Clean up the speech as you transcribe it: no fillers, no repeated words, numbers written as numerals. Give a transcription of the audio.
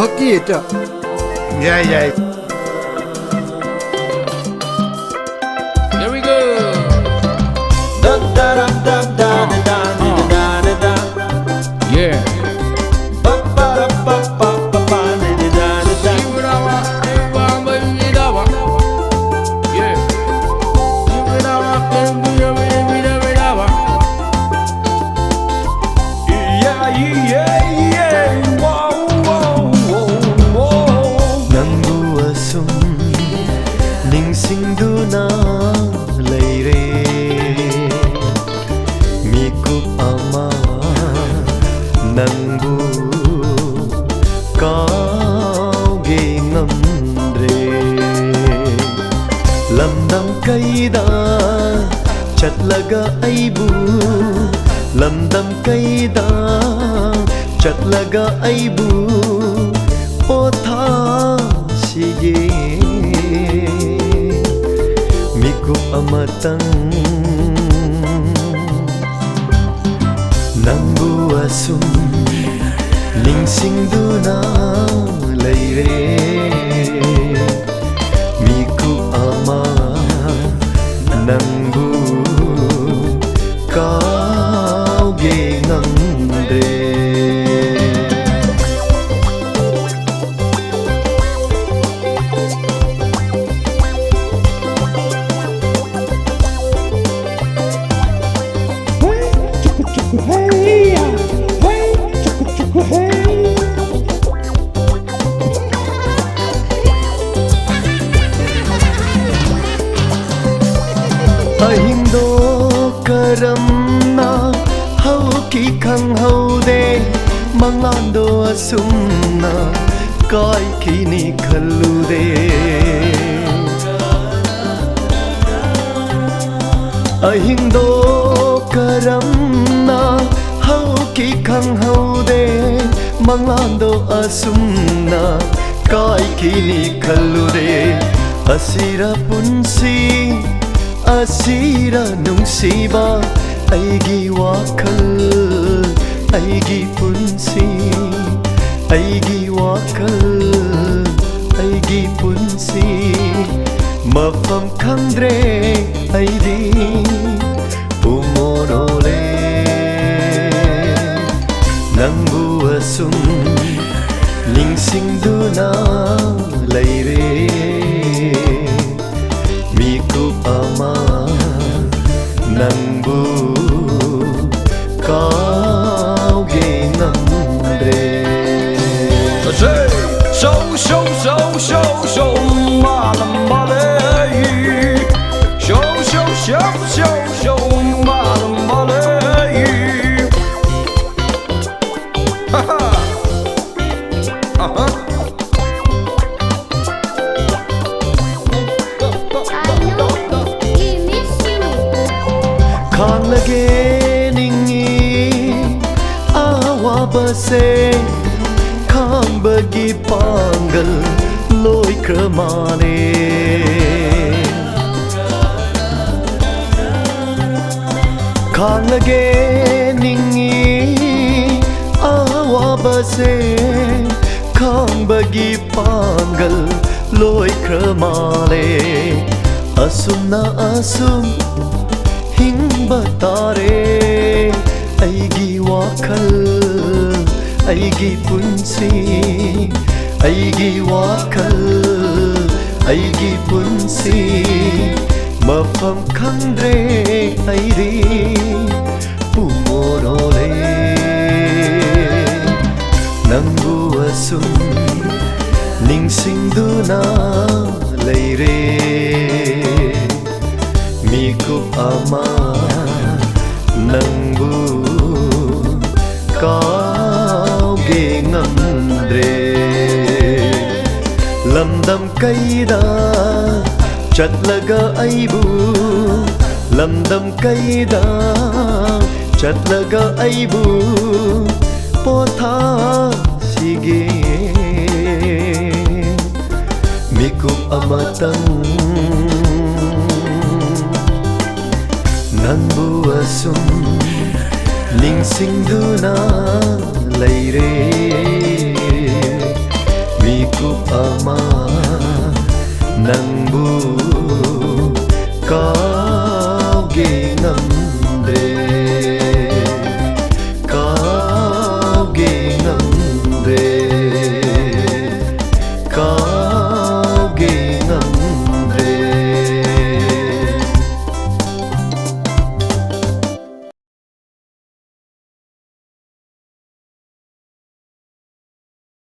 Bhakti Yeah, yeah. Here we go. Da da da da da da da da da. Yeah. Ba ba ba ba ba ba da da da da. Yeah. Yeah, yeah, yeah. Wow, wow, wow, wow. Nangu asum ningsingduna leire mikup ama nangbu kauge ngamdre lamdam kaida chatlaga aibu lamdam kaida chatlaga aibu potha sige mikup amatang nangbu asum ningsingduna leire mikup ama nangbu kauge ngamdre. Ahindo karamna hau ki khang hau de manglando asumna kai kini khallu de ahindo karamna hau ki khang hau de manglando asumna kai kini khallu de asira punsi asira nungsiba aigi wakal aigi punsi aigi wakal aigi punsi mafam khandre aidi umorole nangbu asum ningsingduna leire mikup ama nangbu kauge ngamdre. So so so so so malam balai. So so so so so malam balai. Ha ha. Aha. Khang lage ningi awa base khang bagi pangal loi kramane khang lage ningi awa base khang bagi pangal loi kramane asum na asum hingba tare aigi wakal aigi punsi aigi wakal aigi punsi mafam khandre airi pumorole nangbu asum ningsingduna leire mikup ama nangbu kauge ngamdre lamdam kaida chatlaga aibu lamdam kaida chatlaga aibu potha sige mikup amatang nangbu asum ningsingduna leire mikup ama nang bu có ghê ngầm